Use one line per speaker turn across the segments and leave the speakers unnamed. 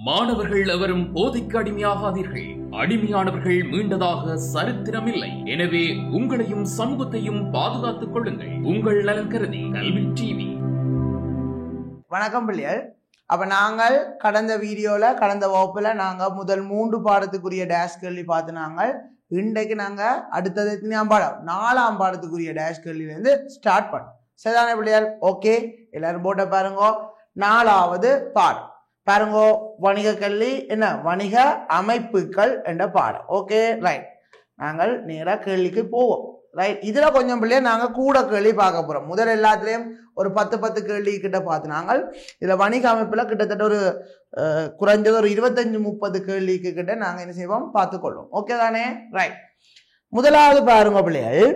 மாணவர்கள் எவரும் போதைக்கு அடிமையாகாதீர்கள். அடிமையானவர்கள் மீண்டதாக சரித்திரமில்லை. எனவே உங்களையும் சமூகத்தையும் பாதுகாத்துக் கொள்ளுங்கள். உங்கள் நலன் கருதி கல்வி டிவி.
வணக்கம் பிள்ளைகள். அப்ப நாங்கள் கடந்த வகுப்புல நாங்க முதல் 3 பாடத்துக்குரிய டேஷ் கேள்வி பார்த்து நாங்கள் இன்றைக்கு நாங்க அடுத்தது 4ஆம் பாடத்துக்குரிய டேஷ் கேள்வியில இருந்து ஸ்டார்ட் பண்ணோம். சரிதானே பிள்ளைகள்? ஓகே, எல்லாரும் போட்ட பாருங்க. 4வது பாடம் பாருங்க, வணிக கல்வி என்ன வணிக அமைப்புகள் என்ற பாடம். ஓகே ரைட், நாங்கள் நேரா கேள்விக்கு போவோம். ரைட், இதுல கொஞ்சம் பிள்ளைய நாங்க கூட கேள்வி பார்க்க போறோம். முதல் எல்லாத்துலயும் ஒரு 10 கேள்வி கிட்ட பார்த்து நாங்கள் இதுல வணிக அமைப்புல கிட்டத்தட்ட ஒரு குறைஞ்சது ஒரு 25-30 கேள்விக்கு கிட்ட நாங்க என்ன செய்வோம் பார்த்துக்கொள்வோம். ஓகே தானே? ரைட், முதலாவது பாருங்க பிள்ளைகள்,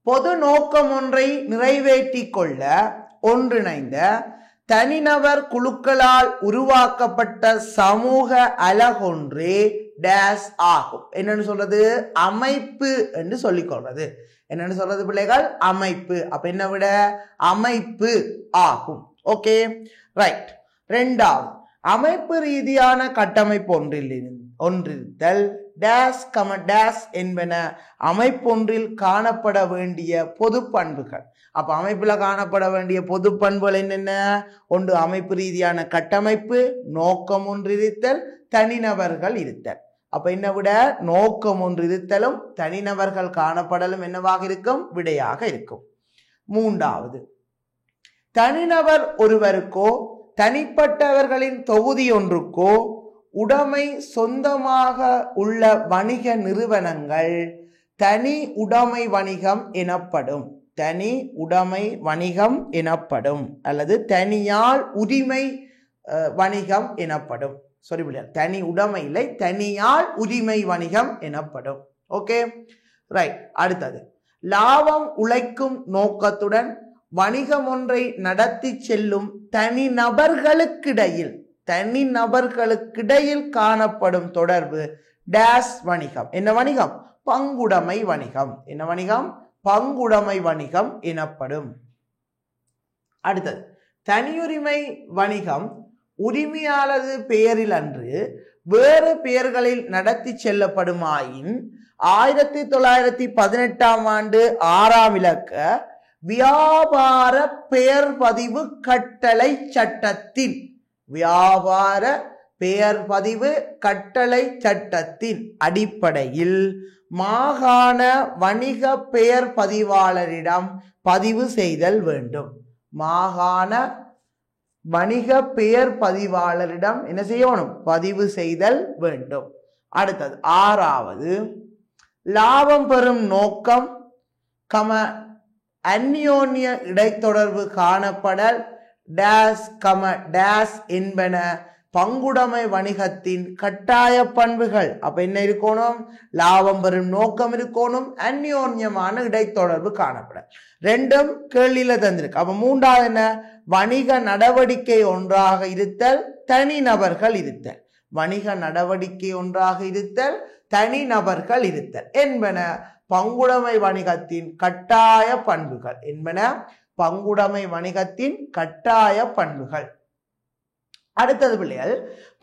பொது நோக்கம் ஒன்றை நிறைவேற்றி கொள்ள ஒன்றிணைந்த தனிநபர் குழுக்களால் உருவாக்கப்பட்ட சமூக அலகொன்றே டேஸ் ஆகும். என்னன்னு சொல்றது? அமைப்பு என்று சொல்லிக் கொள்றது. என்னன்னு சொல்றது பிள்ளைகள்? அமைப்பு. அப்ப என்ன விட அமைப்பு ஆகும். Okay right. 2வது, அமைப்பு ரீதியான கட்டமைப்பு ஒன்றிருத்தல் டேஸ் டேஸ் என்பன அமைப்பொன்றில் காணப்பட வேண்டிய பொது பண்புகள். அப்ப அமைப்புல காணப்பட வேண்டிய பொது பண்புகள் என்னென்ன? ஒன்று அமைப்பு ரீதியான கட்டமைப்பு, நோக்கம் ஒன்று இருத்தல், தனிநபர்கள் இருத்தல். அப்ப என்ன விட நோக்கம் ஒன்று இருத்தலும் தனிநபர்கள் காணப்படலும் என்னவாக இருக்கும்? விடையாக இருக்கும். 3வது, தனிநபர் ஒருவருக்கோ தனிப்பட்டவர்களின் தொகுதி ஒன்றுக்கோ உடைமை சொந்தமாக உள்ள வணிக நிறுவனங்கள் தனி உடைமை வணிகம் எனப்படும். தனி உடைமை வணிகம் எனப்படும் அல்லது தனியால் உரிமை வணிகம் எனப்படும். தனி உடைமை இல்லை, தனியால் உரிமை வணிகம் எனப்படும். Okay right. அடுத்தது, லாபம் உழைக்கும் நோக்கத்துடன் வணிகம் ஒன்றை நடத்தி செல்லும் தனிநபர்களுக்கிடையில் காணப்படும் தொடர்பு டேஸ் வணிகம். என்ன வணிகம்? பங்குடைமை வணிகம். என்ன வணிகம்? பங்குடைமை வணிகம் எனப்படும். அடுத்தது, தனியுரிமை வணிகம் உரிமையாளது பெயரில் அன்று வேறு பெயர்களில் நடத்தி செல்லப்படுமாயின் 1918ஆம் ஆண்டு 6ஆம் இலக்க வியாபார பெயர் பதிவு கட்டளை சட்டத்தின் அடிப்படையில் மாகாண வணிக பெயர் பதிவாளரிடம் பதிவு செய்தல் வேண்டும். மாகாண வணிக பெயர் பதிவாளரிடம் என்ன செய்யணும்? பதிவு செய்தல் வேண்டும். அடுத்தது 6வது, லாபம் பெறும் நோக்கம் அந்யோன்ய இடைத்தொடர்பு காணப்படல் டேஸ் டேஸ் என்பன பங்குடைமை வணிகத்தின் கட்டாய பண்புகள். அப்ப என்ன இருக்கணும்? லாபம் பெறும் நோக்கம் இருக்கணும், அந்யோன்யமான இடைத்தொடர்பு காணப்பட. 2ம் கேள்வியில தந்திருக்கு. அப்ப 3வது என்ன? வணிக நடவடிக்கை ஒன்றாக இருத்தல், தனிநபர்கள் இருத்தல். வணிக நடவடிக்கை ஒன்றாக இருத்தல், தனிநபர்கள் இருத்தல் என்பன பங்குடைமை வணிகத்தின் கட்டாய பண்புகள். என்பன பங்குடைமை வணிகத்தின் கட்டாய பண்புகள். அடுத்தது பிள்ளைகள்,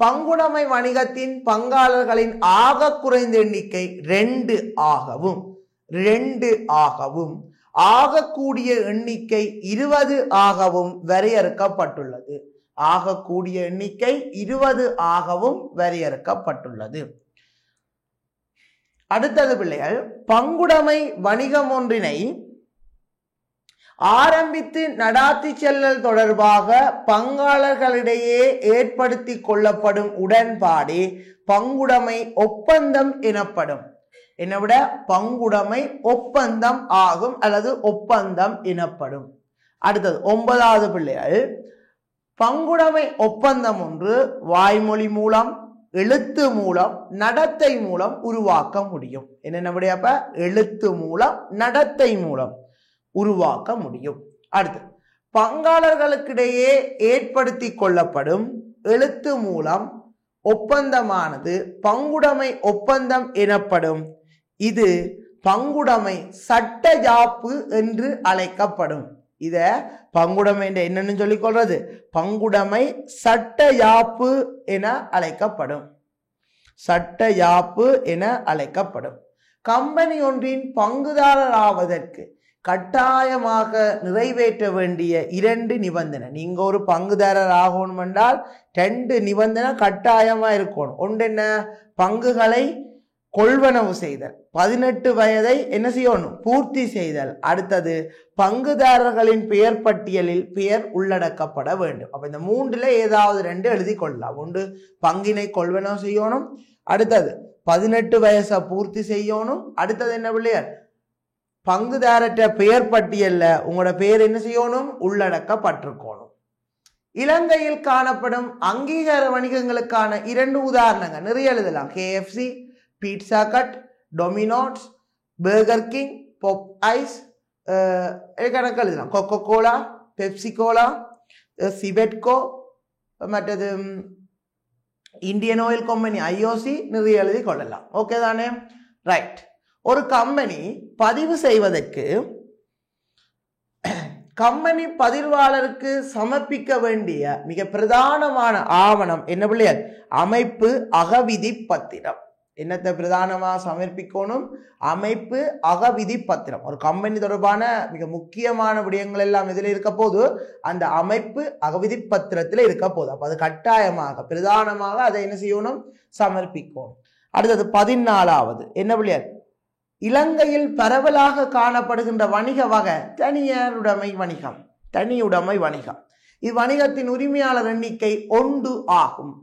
பங்குடைமை வணிகத்தின் பங்காளர்களின் ஆக குறைந்த எண்ணிக்கை 2 ஆகவும் ஆகக்கூடிய எண்ணிக்கை 20 ஆகவும் வரையறுக்கப்பட்டுள்ளது. ஆகக்கூடிய எண்ணிக்கை 20 ஆகவும் வரையறுக்கப்பட்டுள்ளது. அடுத்தது பிள்ளைகள், பங்குடைமை வணிகம் ஒன்றினை ஆரம்பித்து நடாத்தி செல்லல் தொடர்பாக பங்காளர்களிடையே ஏற்படுத்தி கொள்ளப்படும் உடன்பாடே பங்குடைமை ஒப்பந்தம் எனப்படும். என்ன விட பங்குடைமை ஒப்பந்தம் ஆகும் அல்லது ஒப்பந்தம் எனப்படும். அடுத்தது 9வது பிள்ளைகள், பங்குடைமை ஒப்பந்தம் ஒன்று வாய்மொழி மூலம், எழுத்து மூலம், நடத்தை மூலம் உருவாக்க முடியும். என்னென்ன விடையப்ப? எழுத்து மூலம், நடத்தை மூலம் உருவாக்க முடியும். அடுத்து, பங்காளர்களுக்கிடையே ஏற்படுத்தி கொள்ளப்படும் எழுத்து மூலம் ஒப்பந்தமானது பங்குடைமை ஒப்பந்தம் எனப்படும். இது பங்குடைமை சட்ட யாப்பு என்று அழைக்கப்படும். இத பங்குடைமை என்னன்னு சொல்லிக் கொள்றது? பங்குடைமை சட்ட யாப்பு என அழைக்கப்படும். சட்ட யாப்பு என அழைக்கப்படும். கம்பெனி ஒன்றின் பங்குதாரர் ஆவதற்கு கட்டாயமாக நிறைவேற்ற வேண்டிய 2 நிபந்தனை. நீங்க ஒரு பங்குதாரர் ஆகணும் என்றால் 2 நிபந்தனை கட்டாயமா இருக்கணும். ஒன்று என்ன? பங்குகளை கொள்வனவு செய்தல். 18 வயதை என்ன செய்யணும்? பூர்த்தி செய்தல். அடுத்தது பங்குதாரர்களின் பெயர் பட்டியலில் பெயர் உள்ளடக்கப்பட வேண்டும். அப்ப இந்த 3ல ஏதாவது 2 எழுதி கொள்ளலாம். ஒன்று பங்கினை கொள்வனவு செய்யணும், அடுத்தது 18 வயசை பூர்த்தி செய்யணும், அடுத்தது என்ன பிள்ளையார்? பங்குதாரற்ற பெயர் பட்டியல்ல உங்களோட பெயர் என்ன செய்யணும்? உள்ளடக்கப்பட்டிருக்கணும். இலங்கையில் காணப்படும் அங்கீகார வணிகங்களுக்கான 2 உதாரணங்கள் நிறைய எழுதலாம். KFC, Pizza Hut, Domino's, Burger King, Popeyes, கணக்கு எழுதலாம். கொக்கோ கோலா, பெப்சி கோலா, சிபெட்கோ, மற்றது இந்தியன் ஆயில் கம்பெனி IOC நிறைய எழுதி கொள்ளலாம். ஓகே தானே? ரைட். ஒரு கம்பெனி பதிவு செய்வதற்கு கம்பெனி பதிவாளருக்கு சமர்ப்பிக்க வேண்டிய மிக பிரதானமான ஆவணம் என்ன பிள்ளையார்? அமைப்பு அகவிதி பத்திரம். என்னத்தை பிரதானமாக சமர்ப்பிக்கணும்? அமைப்பு அகவிதி பத்திரம். ஒரு கம்பெனி தொடர்பான மிக முக்கியமான விடயங்கள் எல்லாம் இதில் இருக்க போது அந்த அமைப்பு அகவிதி பத்திரத்தில் இருக்க போகுது. அப்போ அது கட்டாயமாக பிரதானமாக அதை என்ன செய்யணும்? சமர்ப்பிக்கணும். அடுத்தது 14வது என்ன பிள்ளையார்? இலங்கையில் பரவலாக காணப்படுகின்ற வணிக வகை தனியாருடைமை வணிகம். தனியுடைமை வணிகம். இவ்வணிகத்தின் உரிமையாளர் எண்ணிக்கை 1 ஆகும்.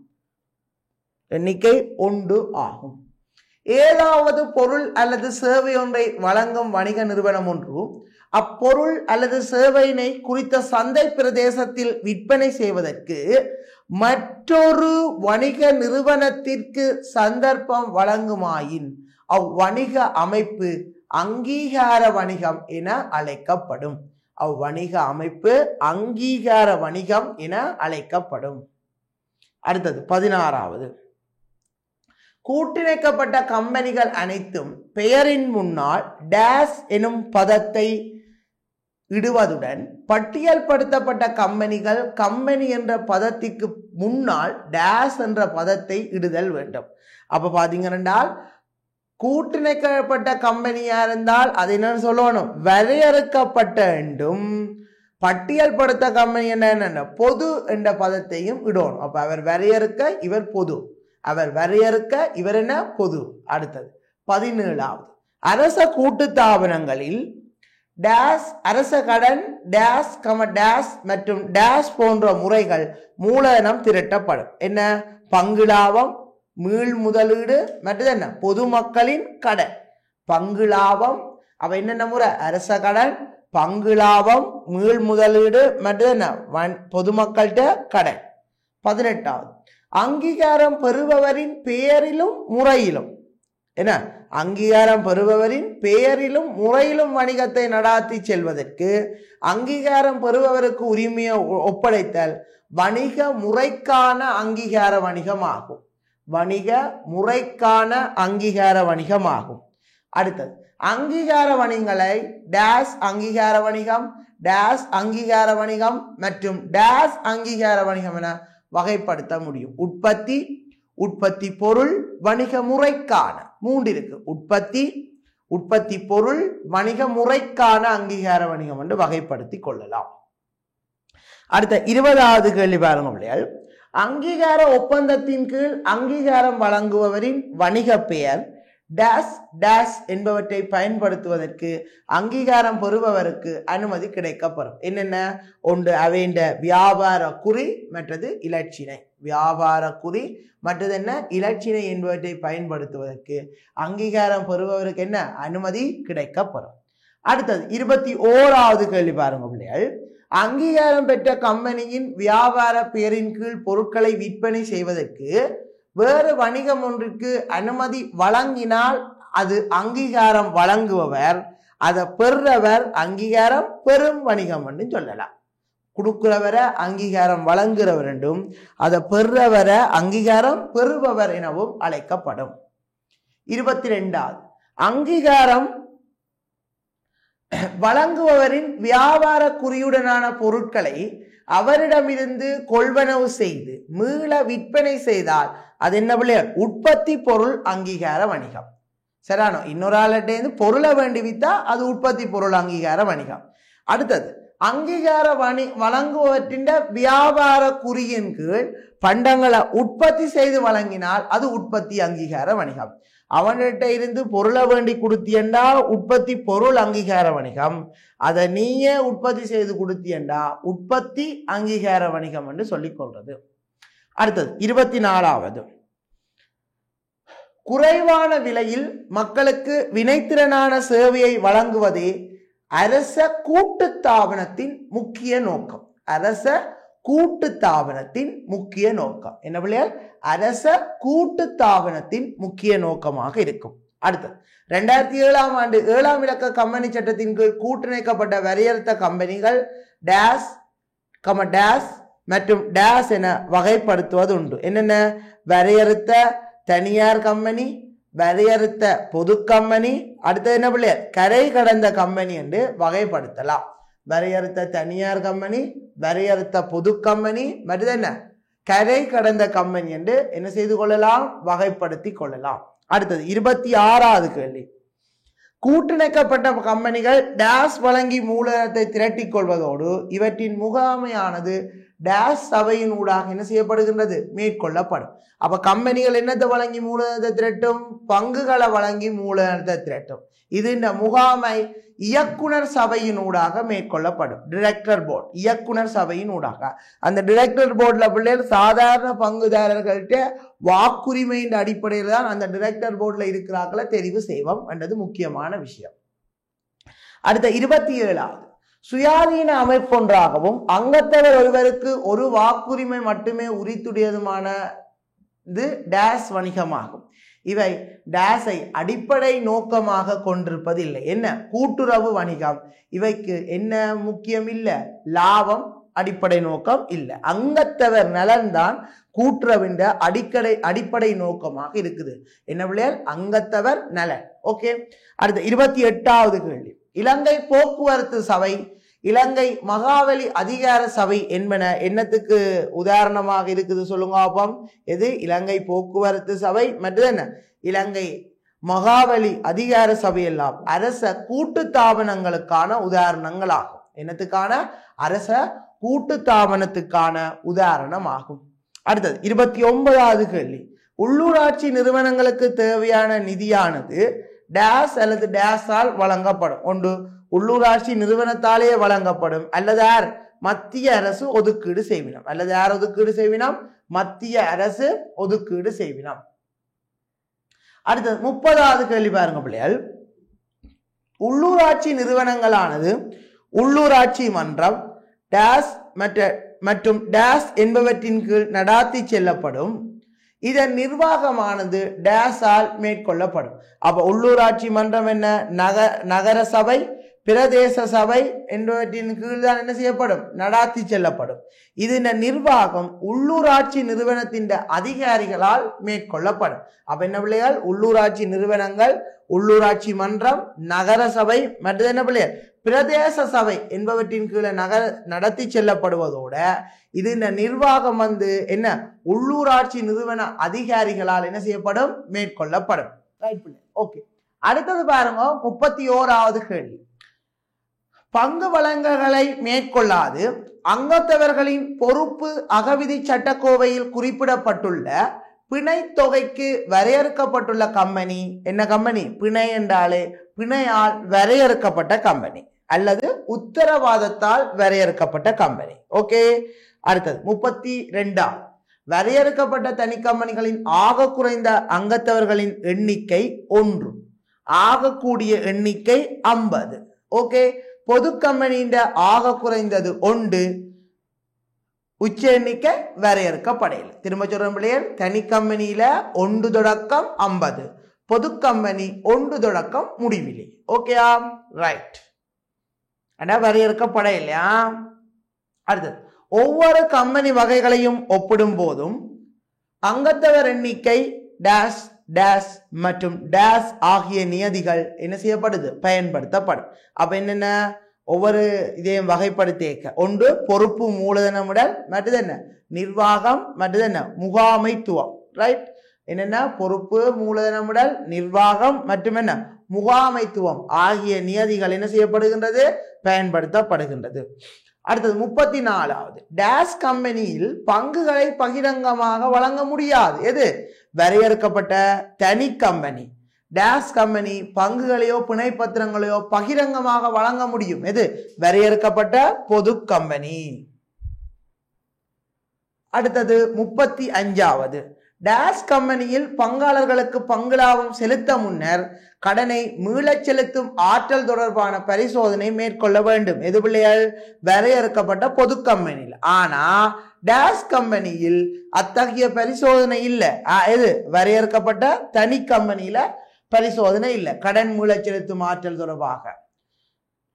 எண்ணிக்கை 1 ஆகும். ஏதாவது பொருள் அல்லது சேவை ஒன்றை வழங்கும் வணிக நிறுவனம் ஒன்று அப்பொருள் அல்லது சேவையினை குறித்த சந்தை பிரதேசத்தில் விற்பனை செய்வதற்கு மற்றொரு வணிக நிறுவனத்திற்கு சந்தர்ப்பம் வழங்குமாயின் அவ்வணிக அமைப்பு அங்கீகார வணிகம் என அழைக்கப்படும். அவ்வணிக அமைப்பு அங்கீகார வணிகம் என அழைக்கப்படும். அடுத்தது 16வது. கூட்டிணைக்கப்பட்ட கம்பெனிகள் அனைத்தும் பெயரின் முன்னால் டேஸ் எனும் பதத்தை இடுவதுடன் பட்டியல் படுத்தப்பட்ட கம்பெனிகள் கம்பெனி என்ற பதத்திற்கு முன்னால் டேஸ் என்ற பதத்தை இடுதல் வேண்டும். அப்ப பாத்தீங்கன்னா கூட்டிணைக்கப்பட்ட கம்பெனியா இருந்தால் அது என்னன்னு சொல்லணும்? வரையறுக்கப்பட்ட என்றும் பட்டியல் படுத்த கம்பெனி என்ன பொது என்ற பதத்தையும் இடணும். அப்ப அவர் வரையறுக்க இவர் பொது, அவர் வரையறுக்க இவர் என்ன பொது. அடுத்தது 17வது. அரச கூட்டுத்தாபனங்களில் டேஸ் அரச கடன் டேஸ் டேஸ் மற்றும் டேஸ் போன்ற முறைகள் மூலதனம் திரட்டப்படும். என்ன? பங்கு லாபம், மீள் முதலீடு, மற்றது என்ன? பொதுமக்களின் கடன். பங்கு லாபம் அவ என்னென்ன முறை? அரச கடன், பங்கு லாபம், மீள் முதலீடு, மற்றது என்ன? பொதுமக்கள்கிட்ட கடன். 18வது. அங்கீகாரம் பெறுபவரின் பெயரிலும் முறையிலும் என்ன? அங்கீகாரம் பெறுபவரின் பெயரிலும் முறையிலும் வணிகத்தை நடாத்தி செல்வதற்கு அங்கீகாரம் பெறுபவருக்கு உரிமையை ஒப்படைத்தல் வணிக முறைக்கான அங்கீகார வணிகமாகும். வணிக முறைக்கான அங்கீகார வணிகமாகும். அடுத்தது அங்கீகார வணிகங்களை டேஸ் அங்கீகார வணிகம், டேஸ் அங்கீகார வணிகம் மற்றும் டேஸ் அங்கீகார வணிகம் என வகைப்படுத்த முடியும். உற்பத்தி, உற்பத்தி பொருள், வணிக முறைக்கான 3 இருக்கு. உற்பத்தி, உற்பத்தி பொருள், வணிக முறைக்கான அங்கீகார வணிகம் என்று வகைப்படுத்தி கொள்ளலாம். அடுத்த 20வது கேள்வி பாருங்க பிள்ளைகள். அங்கீகார ஒப்பந்தத்தின் கீழ் அங்கீகாரம் வழங்குபவரின் வணிக பெயர் டேஸ் டேஸ் என்பவற்றை பயன்படுத்துவதற்கு அங்கீகாரம் பெறுபவருக்கு அனுமதி கிடைக்கப்பெறும். என்னென்ன? ஒன்று அவைண்ட வியாபார குறி, மற்றது இலட்சினை. வியாபார குறி மற்றது என்ன? இலட்சினை என்பவற்றை பயன்படுத்துவதற்கு அங்கீகாரம் பெறுபவருக்கு என்ன? அனுமதி கிடைக்கப்பெறும். அடுத்தது 21வது கேள்வி பாருங்க பிள்ளைகள். அங்கீகாரம் பெற்ற கம்பெனியின் வியாபார பெயரின் கீழ் பொருட்களை விற்பனை செய்வதற்கு வேறு வணிகம் ஒன்றிற்கு அனுமதி வழங்கினால் அது அங்கீகாரம் வழங்குபவர், அதை பெறுறவர் அங்கீகாரம் பெறும் வணிகம் என்று சொல்லலாம். கொடுக்கிறவரை அங்கீகாரம் வழங்குகிறவர் என்றும் அதை பெறுறவரை அங்கீகாரம் பெறுபவர் எனவும் அழைக்கப்படும். 22வது. அங்கீகாரம் வழங்குபவரின் வியாபார குறியுடனான பொருட்களை அவரிடமிருந்து கொள்வனவு செய்து மீள விற்பனை செய்தால் அது என்ன பிள்ளைகள்? உற்பத்தி பொருள் அங்கீகார வணிகம். சரியானோ? இன்னொரு ஆள்கிட்ட பொருளை வேண்டி வித்தா அது உற்பத்தி பொருள் அங்கீகார வணிகம். அடுத்தது அங்கீகார வழங்குவற்றின் வியாபார குறியின் கீழ் பண்டங்களை உற்பத்தி செய்து வழங்கினால் அது உற்பத்தி அங்கீகார வணிகம். அவன்கிட்ட இருந்து பொருளை வேண்டி கொடுத்தியண்டா உற்பத்தி பொருள் அங்கீகார வணிகம். அதை நீயே உற்பத்தி செய்து கொடுத்தியண்டா உற்பத்தி அங்கீகார வணிகம் என்று சொல்லிக் கொள்றது. அடுத்தது 24வது, குறைவான விலையில் மக்களுக்கு வினைத்திறனான சேவையை வழங்குவதே அரச கூட்டுத்தாபனத்தின் முக்கிய நோக்கம். அரச கூட்டுத்தாபனத்தின் முக்கிய நோக்கம் என்ன பிள்ளைகள்? அரச கூட்டுத்தாபனத்தின் முக்கிய நோக்கமாக இருக்கும். அடுத்தது 2007ஆம் ஆண்டு 7ஆம் இலக்க கம்பெனி சட்டத்தின் கீழ் கூட்டிணைக்கப்பட்ட வரையறுத்த கம்பெனிகள் டேஸ் டேஸ் மற்றும் டேஸ் என வகைப்படுத்துவது உண்டு. என்னென்ன? வரையறுத்த தனியார் கம்பெனி, வரையறுத்த பொது கம்பெனி, அடுத்தது என்ன பிள்ளையர்? கரை கடந்த கம்பெனி என்று வகைப்படுத்தலாம். வரையறுத்த தனியார் கம்பெனி, வரையறுத்த பொது கம்பெனி, மற்றது என்ன? கரை கடந்த கம்பெனி என்று என்ன செய்து கொள்ளலாம்? வகைப்படுத்தி கொள்ளலாம். அடுத்தது 26வது கேள்வி, கூட்டிணைக்கப்பட்ட கம்பெனிகள் டேஸ் வழங்கி மூலதனத்தை திரட்டிக் கொள்வதோடு இவற்றின் முகாமையானது டேஸ் சபையின் ஊடாக என்ன செய்யப்படுகின்றது? மேற்கொள்ளப்படும். அப்ப கம்பெனிகள் என்னத்தை வழங்கி மூலதனத்தை திரட்டும்? பங்குகளை வழங்கி மூலதனத்தை திரட்டும். இது இந்த முகாமை இயக்குனர் சபையின் ஊடாக மேற்கொள்ளப்படும். டிரெக்டர் போர்டு, இயக்குனர் சபையின் ஊடாக. அந்த டிரெக்டர் போர்டுல பிள்ளைகள் சாதாரண பங்குதாரர்கள்ட்ட வாக்குரிமையின் அடிப்படையில் தான் அந்த டிரெக்டர் போர்டுல இருக்கிறார்களை தெரிவு செய்வோம் என்றது முக்கியமான விஷயம். அடுத்த 27வது, சுயாதீன அமைப்பொன்றாகவும் அங்கத்தவர் ஒருவருக்கு ஒரு வாக்குரிமை மட்டுமே உரித்துடையதுமான டேஸ் வணிகமாகும். இவை டேஸை அடிப்படை நோக்கமாக கொண்டிருப்பதில்லை. என்ன? கூட்டுறவு வணிகம். இவைக்கு என்ன முக்கியம் இல்லை? லாபம் அடிப்படை நோக்கம் இல்லை. அங்கத்தவர் நலன்தான் கூட்டுறவின் அடிப்படை நோக்கமாக இருக்குது. என்ன பிள்ளைகள்? அங்கத்தவர் நலன். ஓகே. அடுத்த 28வது கேள்வி, இலங்கை போக்குவரத்து சபை, இலங்கை மகாவலி அதிகார சபை என்பன என்னத்துக்கு உதாரணமாக இருக்குது சொல்லுங்க பாப்போம். எது? இலங்கை போக்குவரத்து சபை மற்றது என்ன? இலங்கை மகாவலி அதிகார சபை எல்லாம் அரச கூட்டுத்தாபனங்களுக்கான உதாரணங்களாகும். என்னத்துக்கான? அரச கூட்டுத்தாபனத்துக்கான உதாரணம் ஆகும். அடுத்தது 29வது கேள்வி, உள்ளூராட்சி நிறுவனங்களுக்கு தேவையான நிதியானது டேஸ் அல்லது டேஸால் வழங்கப்படும். ஒன்று உள்ளூராட்சி நிறுவனத்தாலே வழங்கப்படும், அல்லது யார்? மத்திய அரசு ஒதுக்கீடு செய்வினம். அல்லது யார் ஒதுக்கீடு செய்வினம்? மத்திய அரசு ஒதுக்கீடு செய்வினம். அடுத்தது 30வது கேள்வி பாருங்க பிள்ளைகள், உள்ளூராட்சி நிறுவனங்களானது உள்ளூராட்சி மன்றம் டேஸ் மற்றும் டேஸ் என்பவற்றின் கீழ் நடாத்தி செல்லப்படும். இதன் நிர்வாகமானது டேஸால் மேற்கொள்ளப்படும். அப்ப உள்ளூராட்சி மன்றம் என்ன? நகர சபை, பிரதேச சபை என்பவற்றின் கீழ் தான் என்ன செய்யப்படும்? நடாத்தி செல்லப்படும். இதன் நிர்வாகம் உள்ளூராட்சி நிறுவனத்தின் அதிகாரிகளால் மேற்கொள்ளப்படும். அப்ப என்ன பிள்ளைகள்? உள்ளூராட்சி நிறுவனங்கள், உள்ளூராட்சி மன்றம், நகர சபை மற்றது என்ன பிள்ளைகள்? பிரதேச சபை என்பவற்றின் கீழே நடத்தி செல்லப்படுவதோட இது இந்த நிர்வாகம் என்ன? உள்ளூராட்சி நிறுவன அதிகாரிகளால் என்ன செய்யப்படும்? மேற்கொள்ளப்படும். ஓகே. அடுத்தது பாருங்க 31வது கேள்வி, பங்கு வழங்கல்களை மேற்கொள்ளாது அங்கத்தவர்களின் பொறுப்பு அகவிதி சட்டக்கோவையில் குறிப்பிடப்பட்டுள்ள பிணை தொகைக்கு வரையறுக்கப்பட்டுள்ள கம்பெனி என்ன கம்பெனி? பிணை என்றாலே பிணையால் வரையறுக்கப்பட்ட கம்பெனி அல்லது உத்தரவாதத்தால் வரையறுக்கப்பட்ட கம்பெனி. ஓகே. அடுத்தது 32வது, வரையறுக்கப்பட்ட தனி கம்பெனிகளின் ஆக குறைந்த அங்கத்தவர்களின் எண்ணிக்கை 1, ஆகக்கூடிய எண்ணிக்கை 50. ஓகே. பொது கம்பெனியின் ஆக குறைந்தது 1, உச்ச எண்ணிக்கை வரையறுக்கப்படையில். திரும்ப சொல்ற பிள்ளைகள், தனி கம்பெனியில 1 தொடக்கம் 50, பொது கம்பெனி 1 தொடக்கம் முடிவில்லை. ஓகேயா? ரைட். ஆனா வரையறுக்கப்பட இல்லையா? அடுத்தது, ஒவ்வொரு கம்பெனி வகைகளையும் ஒப்பிடும் போதும் அங்கத்தவர் எண்ணிக்கை டேஷ் டேஸ் மற்றும் டேஸ் ஆகிய நியதிகள் என்ன செய்யப்படுது பயன்படுத்தப்படும். அப்ப என்னென்ன ஒவ்வொரு இதையும் வகைப்படுத்த ஒன்று பொறுப்பு மூலதனமுடல் மற்றது என்ன நிர்வாகம் மற்றது என்ன முகாமைத்துவம். ரைட், என்னென்ன பொறுப்பு மூலதனமுடல் நிர்வாகம் மற்றும் என்ன முகாமைத்துவம் ஆகிய நியதிகள் என்ன செய்யப்படுகின்றது பயன்படுத்தப்படுகின்றது. அடுத்தது 34வது டேஸ் கம்பெனியில் பங்குகளை பகிரங்கமாக வழங்க முடியாது. எது வரையறுக்கப்பட்ட தனி கம்பெனி. டேஸ் கம்பெனி பங்குகளையோ பிணை பத்திரங்களையோ பகிரங்கமாக வழங்க முடியும். எது வரையறுக்கப்பட்ட பொது கம்பெனி. அடுத்தது 35வது டேஸ் கம்பெனியில் பங்காளர்களுக்கு பங்கு லாபம் செலுத்த முன்னர் கடனை மீளச் செலுத்தும் ஆற்றல் தொடர்பான பரிசோதனை மேற்கொள்ள வேண்டும். எது பிள்ளைகள் வரையறுக்கப்பட்ட பொது கம்பெனியில். ஆனா டேஸ் கம்பெனியில் அத்தகைய பரிசோதனை இல்லை. எது வரையறுக்கப்பட்ட தனி கம்பெனியில பரிசோதனை இல்லை கடன் மீளச் செலுத்தும் ஆற்றல் தொடர்பாக.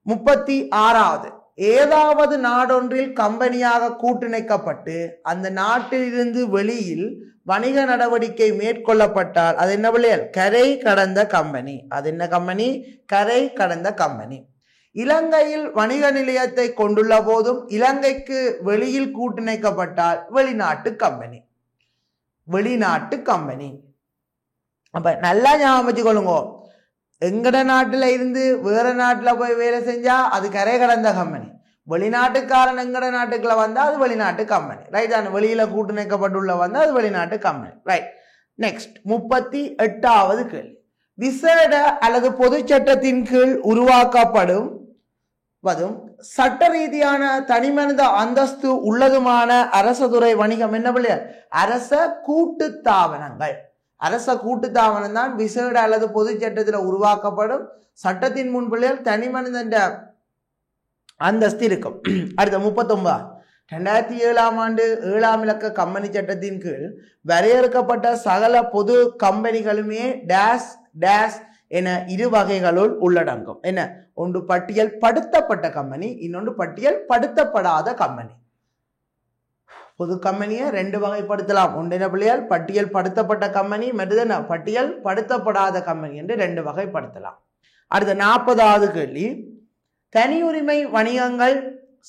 36வது ஏதாவது நாடொன்றில் கம்பெனியாக கூட்டிணைக்கப்பட்டு அந்த நாட்டில் இருந்து வெளியில் வணிக நடவடிக்கை மேற்கொள்ளப்பட்டால் அது என்ன பிள்ளைகள் கரை கடந்த கம்பெனி. அது என்ன கம்பெனி கரை கடந்த கம்பெனி. இலங்கையில் வணிக நிலையத்தை கொண்டுள்ள போதும் இலங்கைக்கு வெளியில் கூட்டிணைக்கப்பட்டால் வெளிநாட்டு கம்பெனி. வெளிநாட்டு கம்பெனி. அப்ப நல்லா ஞாபகம் வச்சுக்கொள்ளுங்க, எங்கட நாட்டுல இருந்து வேற நாட்டுல போய் வேலை செஞ்சா அது கரை கடந்த கம்பெனி. வெளிநாட்டுக்காரன் எங்கட நாட்டுக்குள்ள வந்தா அது வெளிநாட்டு கம்பெனி. ரைட், அந்த வெளியில கூட்டிணைக்கப்பட்டுள்ள வந்தா அது வெளிநாட்டு கம்பெனி. ரைட். நெக்ஸ்ட் 38வது கேள்வி விசேட அல்லது பொது சட்டத்தின் கீழ் உருவாக்கப்படும் சட்ட ரீதியான தனிமனித அந்தஸ்து உள்ளதுமான அரசதுறை வணிகம் என்ன பிள்ளைகள் அரச கூட்டுத்தாபனங்கள். அரச கூட்டுத்தாபனம் தான் விசேட அல்லது பொது சட்டத்தில் உருவாக்கப்படும் சட்டத்தின் முன் பிள்ளைகள் தனிமனித அந்தஸ்து இருக்கும். அடுத்த 39 2007ஆம் ஆண்டு 7ஆம் இலக்க கம்பெனி சட்டத்தின் கீழ் வரையறுக்கப்பட்ட சகல பொது கம்பெனிகளுமே டேஸ் டேஸ் என இரு வகைகளுள் உள்ளடங்கும். என்ன ஒன்று பட்டியல் படுத்தப்பட்ட கம்பெனி, இன்னொன்று பட்டியல் படுத்தப்படாத கம்பெனி. பொது கம்பெனியை ரெண்டு வகைப்படுத்தலாம். ஒன்று என்ன பிள்ளையால் பட்டியல் படுத்தப்பட்ட கம்பெனி, மற்றது பட்டியல் படுத்தப்படாத கம்பெனி என்று ரெண்டு வகைப்படுத்தலாம். அடுத்த 40வது கேள்வி தனியுரிமை வணிகங்கள்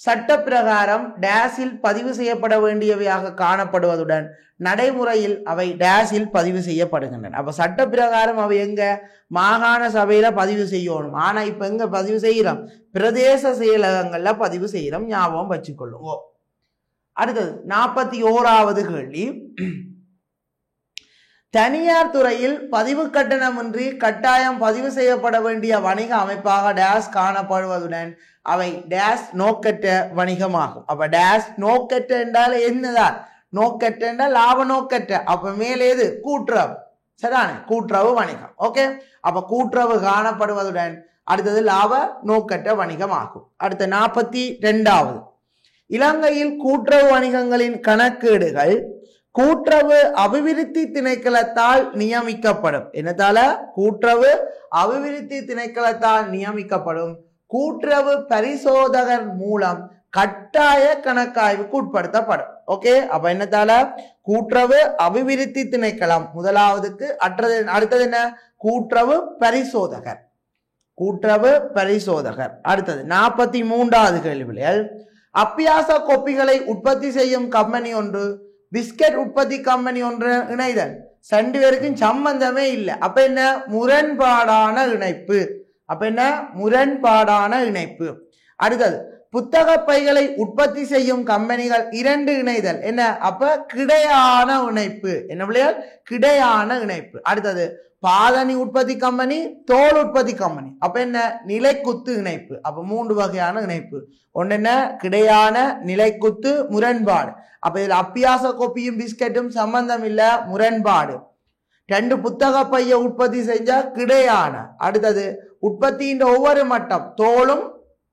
சட்ட பிரகாரம் டேஸில் பதிவு செய்யப்பட வேண்டியவையாக காணப்படுவதுடன் நடைமுறையில் அவை டேஸில் பதிவு செய்யப்படுகின்றன. அப்ப சட்ட பிரகாரம் அவை எங்க மாகாண சபையில பதிவு செய்யணும். ஆனா இப்ப எங்க பதிவு செய்யறோம் பிரதேச செயலகங்கள்ல பதிவு செய்யறோம். ஞாபகம் வச்சுக்கொள்ளுங்க. அடுத்தது 41வது கேள்வி தனியார் துறையில் பதிவு கட்டணமின்றி கட்டாயம் பதிவு செய்யப்பட வேண்டிய வணிக அமைப்பாக டேஸ் காணப்படுவதுடன் அவை டேஸ் நோக்கற்ற வணிகமாகும். அப்ப டேஸ் நோக்கற்ற என்றால் என்னதான் நோக்கற்ற என்றால் லாப நோக்கற்ற. அப்ப மேலே எது கூட்டுறவு. சரிதானே கூட்டுறவு வணிகம். ஓகே, அப்ப கூட்டுறவு காணப்படுவதுடன் அடுத்தது லாப நோக்கற்ற வணிகம் ஆகும். அடுத்த 42வது இலங்கையில் கூட்டுறவு வணிகங்களின் கணக்கீடுகள் கூட்டுறவு அபிவிருத்தி திணைக்களத்தால் நியமிக்கப்படும். என்னத்தால கூட்டுறவு அபிவிருத்தி திணைக்களத்தால் நியமிக்கப்படும் கூட்டுறவு பரிசோதகர் மூலம் கட்டாய கணக்காய்வுக்கு உட்படுத்தப்படும். ஓகே, அப்ப என்னத்தால கூட்டுறவு அபிவிருத்தி திணைக்களம் முதலாவதுக்கு அடுத்தது என்ன கூட்டுறவு பரிசோதகர். கூட்டுறவு பரிசோதகர். அடுத்தது 43வது கேள்விகள் அப்பியாச கொப்பிகளை உற்பத்தி செய்யும் கம்பெனி ஒன்று பிஸ்கட் உற்பத்தி கம்பெனி ஒன்று இணைதல் ரெண்டு பேருக்கும் சம்பந்தமே இல்லை. அப்ப என்ன முரண்பாடான இணைப்பு. அப்ப என்ன முரண்பாடான இணைப்பு. அடுத்தது புத்தக பைகளை உற்பத்தி செய்யும் கம்பெனிகள் இரண்டு இணைதல் என்ன அப்ப கிடையான இணைப்பு. என்ன பிள்ளைகள் கிடையான இணைப்பு. அடுத்தது பாதணி உற்பத்தி கம்பெனி தோல் உற்பத்தி கம்பெனி அப்ப என்ன நிலைக்குத்து இணைப்பு. அப்ப மூன்று வகையான இணைப்பு. ஒன்று என்ன கிடையான நிலைக்குத்து முரண்பாடு. அப்ப இதுல அப்பியாச கொப்பியும் பிஸ்கட்டும் சம்பந்தம் இல்ல முரண்பாடு. ரெண்டு புத்தக பைய உற்பத்தி செஞ்சா கிடையான. அடுத்தது உற்பத்தியின் ஒவ்வொரு மட்டம் தோலும்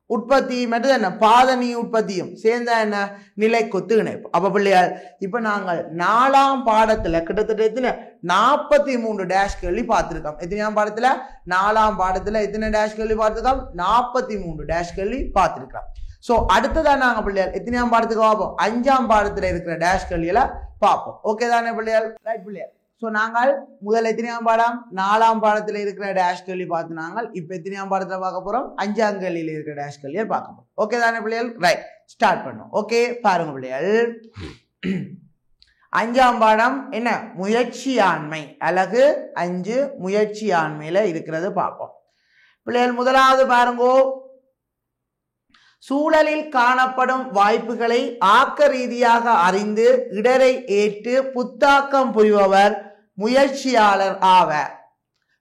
உற்பத்தியும் என்ன பாதணி உற்பத்தியும் சேர்ந்தா என்ன நிலைக்குத்து இணைப்பு. அப்ப பிள்ளையார் இப்ப நாங்கள் 4ஆம் பாடத்துல கிட்டத்தட்ட 43 டேஷ் கேள்வி பார்த்திருக்கோம். எத்தனையாம் பாடத்துல 4ஆம் பாடத்துல எத்தனை டேஷ் கேள்வி பார்த்திருக்கோம் 43 டேஷ் கேள்வி பார்த்திருக்கோம். சோ அடுத்ததான் நாங்க பிள்ளையார் எத்தனையாம் பாடத்துக்கு பார்ப்போம் 5ஆம் பாடத்துல இருக்கிற டேஷ் கேள்வியில பார்ப்போம். ஓகே தானே பிள்ளையார் ரைட் பிள்ளையார். ஸோ நாங்கள் முதல் எத்தனையாம் பாடம் 4ஆம் பாடத்தில் இருக்கிற டேஷ் கேள்வி பார்த்து நாங்கள் இப்போ எத்தனையாம் பாடத்தில் பார்க்க போகிறோம் 5ஆம் கேள்வியில் இருக்கிற டேஷ் கேள்வியை பார்க்க போகிறோம். ஓகே தானே பிள்ளைகள்? ரைட், ஸ்டார்ட் பண்ணும். ஓகே பாருங்க பிள்ளைகள், 5ஆம் பாடம் என்ன? முயற்சியாண்மை. அழகு 5 முயற்சியாண்மையில இருக்கிறது பார்ப்போம் பிள்ளைகள். முதலாவது பாருங்கோ, சூழலில் காணப்படும் வாய்ப்புகளை ஆக்க ரீதியாக அறிந்து இடரை ஏற்று புத்தாக்கம் புரிபவர் முயற்சியாளர் ஆவர்.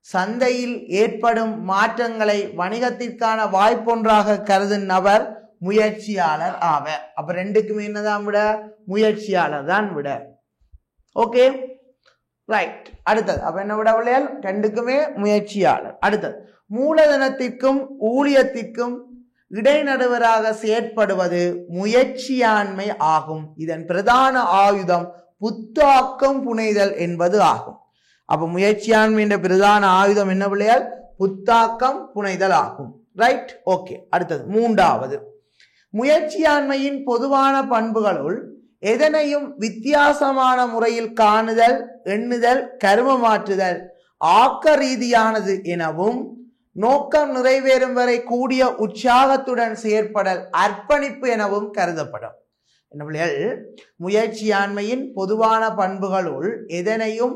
சந்தையில் ஏற்படும் மாற்றங்களை வணிகத்திற்கான வாய்ப்பொன்றாக கருதும் நபர் முயற்சியாளர் ஆவர். அப்ப ரெண்டுக்குமே என்னதான் விட? முயற்சியாளர் தான் விட. Okay right. அடுத்தது அப்ப என்ன விட பிள்ளைகள்? ரெண்டுக்குமே முயற்சியாளர். அடுத்தது, மூலதனத்திற்கும் ஊழியத்திற்கும் இடைநடுவராக செயற்படுவது முயற்சியாண்மை ஆகும். இதன் பிரதான ஆயுதம் புத்தாக்கம் புனைதல் என்பது ஆகும். அப்ப முயற்சியாண்மை என்ற பிரதான ஆயுதம் என்ன பிள்ளையால்? புத்தாக்கம் புனைதல் ஆகும். Right, okay. அடுத்தது, 3வது, முயற்சியாண்மையின் பொதுவான பண்புகளுள் எதனையும் வித்தியாசமான முறையில் காணுதல், எண்ணுதல், கருமமாற்றுதல் ஆக்க ரீதியானது எனவும் நோக்கம் நிறைவேறும் வரை கூடிய உற்சாகத்துடன் செயற்படல் அர்ப்பணிப்பு எனவும் கருதப்படும். என்ன பிள்ளைகள்? முயற்சியாண்மையின் பொதுவான பண்புகளுள் எதனையும்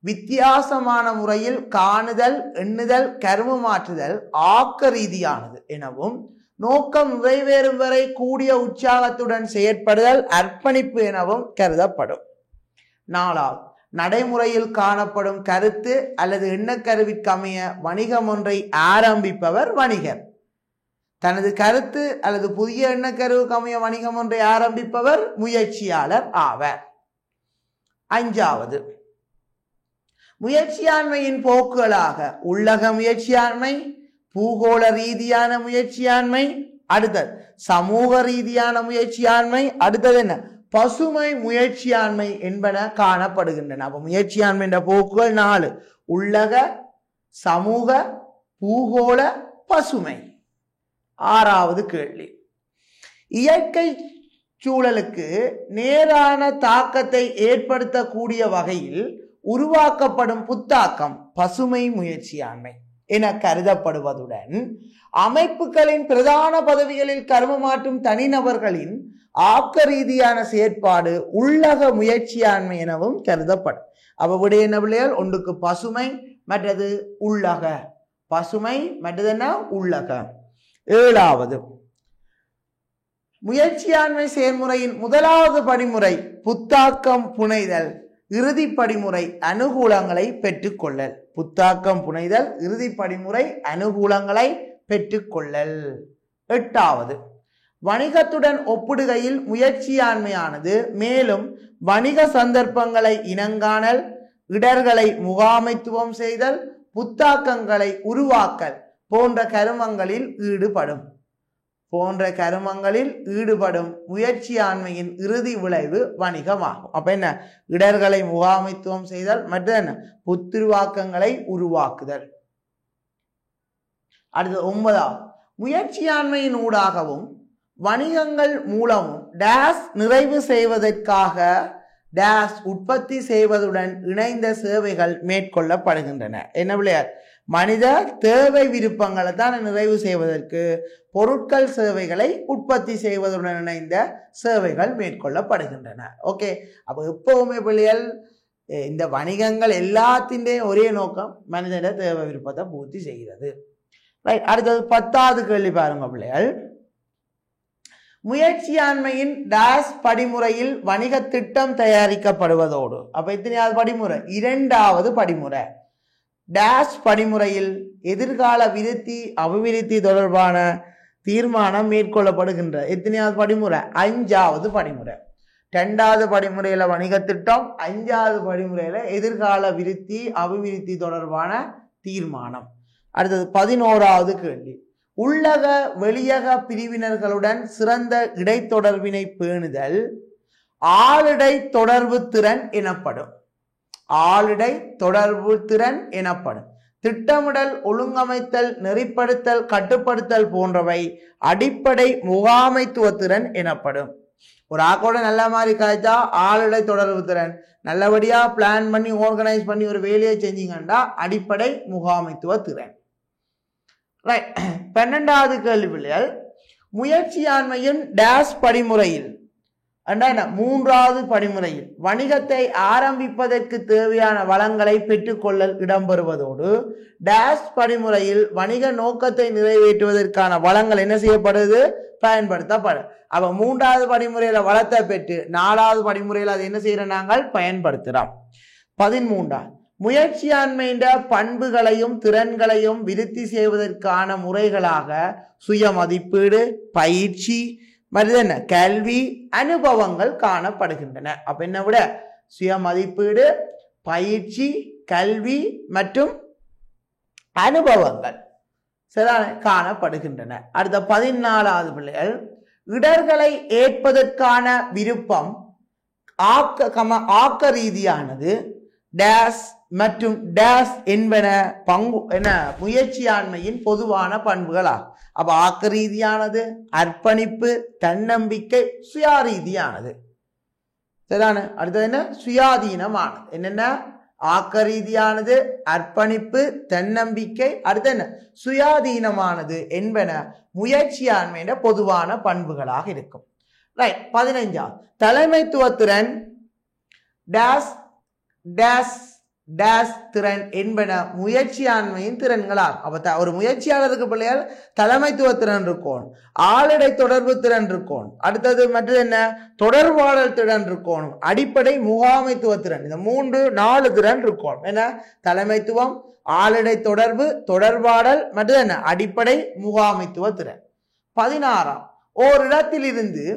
வித்தியாசமான முறையில் காணுதல், எண்ணுதல், கருமமாற்றுதல் ஆக்க ரீதியானது எனவும் நோக்கம் நிறைவேறும் வரை கூடிய உற்சாகத்துடன் செயற்படுதல் அர்ப்பணிப்பு எனவும் கருதப்படும். 4வது, நடைமுறையில் காணப்படும் கருத்து அல்லது எண்ணக்கருவிற்கமைய வணிகம் ஒன்றை ஆரம்பிப்பவர் வணிகர். தனது கருத்து அல்லது புதிய எண்ணக்கருவுக்கமைய வணிகம் ஒன்றை ஆரம்பிப்பவர் முயற்சியாளர் ஆவர். 5வது, முயற்சியாண்மையின் போக்குகளாக உள்ளக முயற்சியாண்மை, பூகோள ரீதியான முயற்சியாண்மை, அடுத்தது சமூக ரீதியான முயற்சியாண்மை, அடுத்தது என்ன? பசுமை முயற்சியாண்மை என்பன காணப்படுகின்றன. அப்ப முயற்சியாண்மை என்ற போக்குகள் 4: உள்ளக, சமூக, பூகோள, பசுமை. 6வது கேள்வி, இயற்கை சூழலுக்கு நேரான தாக்கத்தை ஏற்படுத்தக்கூடிய வகையில் உருவாக்கப்படும் புத்தாக்கம் பசுமை முயற்சியாண்மை என கருதப்படுவதுடன் அமைப்புகளின் பிரதான பதவிகளில் கருமமாற்றும் தனிநபர்களின் ஆக்க ரீதியான செயற்பாடு உள்ளக முயற்சியாண்மை எனவும் கருதப்படும். அப்ப விட என்ன பிள்ளைகள்? ஒன்றுக்கு பசுமை, மற்றது உள்ளக. பசுமை, மற்றது என்ன? உள்ளக. 7வது, முயற்சியாண்மை செயல்முறையின் முதலாவது படிமுறை புத்தாக்கம் புனைதல், இறுதி படிமுறை அனுகூலங்களை பெற்றுக்கொள்ளல். புத்தாக்கம் புனைதல், இறுதி படிமுறை அனுகூலங்களை பெற்றுக்கொள்ளல். 8வது, வணிகத்துடன் ஒப்பிடுகையில் முயற்சியாண்மையானது மேலும் வணிக சந்தர்ப்பங்களை இனங்காணல், இடர்களை முகாமைத்துவம் செய்தல், புத்தாக்கங்களை உருவாக்கல் போன்ற கருமங்களில் ஈடுபடும் முயற்சியாண்மையின் இறுதி விளைவு வணிகமாகும். அப்ப என்ன? இடர்களை முகாமைத்துவம் செய்தல், மற்ற என்ன? புத்துருவாக்கங்களை உருவாக்குதல். அடுத்து 9வது, முயற்சியாண்மையின் ஊடாகவும் வணிகங்கள் மூலமும் டேஸ் நிறைவு செய்வதற்காக டேஸ் உற்பத்தி செய்வதுடன் இணைந்த சேவைகள் மேற்கொள்ளப்படுகின்றன. என்ன பிள்ளையார்? மனித தேவை விருப்பங்களை தான் நிறைவு செய்வதற்கு பொருட்கள் சேவைகளை உற்பத்தி செய்வதுடன் இணைந்த சேவைகள் மேற்கொள்ளப்படுகின்றன. ஓகே, அப்போ எப்பவுமே பிள்ளைகள் இந்த வணிகங்கள் எல்லாத்தின்டையும் ஒரே நோக்கம் மனிதன தேவை விருப்பத்தை பூர்த்தி செய்கிறது. ரைட். அடுத்தது 10வது கேள்வி பாருங்க பிள்ளைகள், முயற்சியாண்மையின் டேஸ் படிமுறையில் வணிக திட்டம் தயாரிக்கப்படுவதோடு, அப்ப எத்தனையாவது படிமுறை? 2வது படிமுறை. டேஸ் படிமுறையில் எதிர்கால விருத்தி அபிவிருத்தி தொடர்பான தீர்மானம் மேற்கொள்ளப்படுகின்ற எத்தனையாவது படிமுறை? 5வது படிமுறை. 2வது படிமுறையில வணிக திட்டம், 5வது படிமுறையில எதிர்கால விருத்தி அபிவிருத்தி தொடர்பான தீர்மானம். அடுத்தது 11வது கேள்வி, உள்ளக வெளியக பிரிவினர்களுடன் சிறந்த இடைத்தொடர்பினை பேணுதல் ஆளிடை தொடர்பு திறன் எனப்படும். ஆளிடை தொடர்பு திறன் எனப்படும். திட்டமிடல், ஒழுங்கமைத்தல், நெறிப்படுத்தல், கட்டுப்படுத்தல் போன்றவை அடிப்படை முகாமைத்துவ திறன் எனப்படும். ஒரு ஆக்கோட நல்ல மாதிரி காய்ச்சா ஆளுடை தொடர்பு திறன் நல்லபடியா பிளான் பண்ணி ஆர்கனைஸ் பண்ணி ஒரு வேலையை செஞ்சீங்கன்னா அடிப்படை முகாமைத்துவ திறன். ரைட். 12வது கேள்வி பிள்ளைகள், முயற்சியாண்மையின் டேஷ் படிமுறையில் 3வது படிமுறையில் வணிகத்தை ஆரம்பிப்பதற்கு தேவையான வளங்களை பெற்றுக்கொள்ளல் இடம்பெறுவதோடு டேஷ் படிமுறையில் வணிக நோக்கத்தை நிறைவேற்றுவதற்கான வளங்கள் என்ன செய்யப்படுது, பயன்படுத்தப்படும். அப்ப 3வது படிமுறையில வளத்தை பெற்று 4வது படிமுறையில் அது என்ன செய்யற நாங்கள் பயன்படுத்துறோம். 13 முயற்சியாண்மையின் பண்புகளையும் திறன்களையும் விருத்தி செய்வதற்கான முறைகளாக சுய மதிப்பீடு, பயிற்சி, மறுதென்ன கல்வி, அனுபவங்கள் காணப்படுகின்றன. அப்ப என்ன விட சுய மதிப்பீடு, பயிற்சி, கல்வி மற்றும் அனுபவங்கள் காணப்படுகின்றன. அடுத்த 14வது பிள்ளைகள், இடர்களை ஏற்பதற்கான விருப்பம் ஆக்க ரீதியானது டேஸ் மற்றும் டேஸ் என்பன முயற்சியாண்மையின் பொதுவான பண்புகளாகும். அப்ப ஆக்க ரீதியானது அர்ப்பணிப்பு, தன்னம்பிக்கை, சுயாரீதியானது. சரிதானே? அடுத்தது என்ன, சுயாதீனமானது. என்னென்ன, ஆக்க ரீதியானது, அர்ப்பணிப்பு, தன்னம்பிக்கை, அடுத்து என்ன, சுயாதீனமானது என்பன முயற்சியாண்மையின் பொதுவான பண்புகளாக இருக்கும். ரைட். 15 தலைமைத்துவ திறன் டேஸ் டேஸ் டேஸ் திறன் என்பன முயற்சியாண்மையின் திறன்களாகும். அப்ப ஒரு முயற்சியாளருக்கு பிள்ளைகள் தலைமைத்துவ திறன் இருக்கும், ஆளுடை தொடர்பு திறன் இருக்கும், அடுத்தது மற்றது என்ன, தொடர்பாடல் திறன் இருக்கும், அடிப்படை முகாமைத்துவ திறன். இந்த 3-4 திறன் இருக்கும். என்ன, தலைமைத்துவம், ஆளுடை தொடர்பு, தொடர்பாடல், மற்றது என்ன, அடிப்படை முகாமைத்துவ திறன். 16 ஓரிடத்திலிருந்து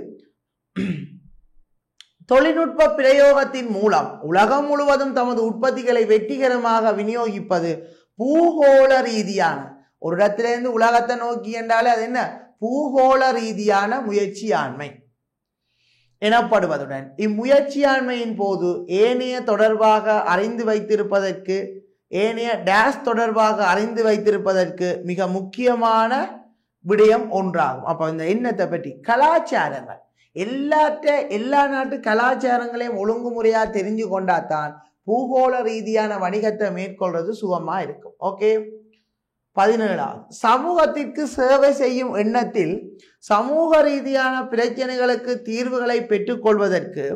தொழில்நுட்ப பிரயோகத்தின் மூலம் உலகம் முழுவதும் தமது உற்பத்திகளை வெற்றிகரமாக விநியோகிப்பது பூகோள ரீதியான, ஒரு இடத்திலிருந்து உலகத்தை நோக்கி என்றாலே அது என்ன, பூகோள ரீதியான முயற்சியாண்மை எனப்படுவதுடன் இம்முயற்சியாண்மையின் போது ஏனைய தொடர்பாக அறிந்து வைத்திருப்பதற்கு, ஏனைய டேஷ் தொடர்பாக அறிந்து வைத்திருப்பதற்கு மிக முக்கியமான விடயம் ஒன்றாகும். அப்ப இந்த எண்ணத்தை பற்றி கலாச்சாரங்கள் எல்லா நாட்டு கலாச்சாரங்களையும் ஒழுங்குமுறையா தெரிஞ்சு கொண்டாதான் பூகோள ரீதியான வணிகத்தை மேற்கொள்றது சுகமா இருக்கும். ஓகே. 17 சமூகத்திற்கு சேவை செய்யும் எண்ணத்தில் சமூக ரீதியான பிரச்சனைகளுக்கு தீர்வுகளை பெற்றுக்கொள்வதற்கு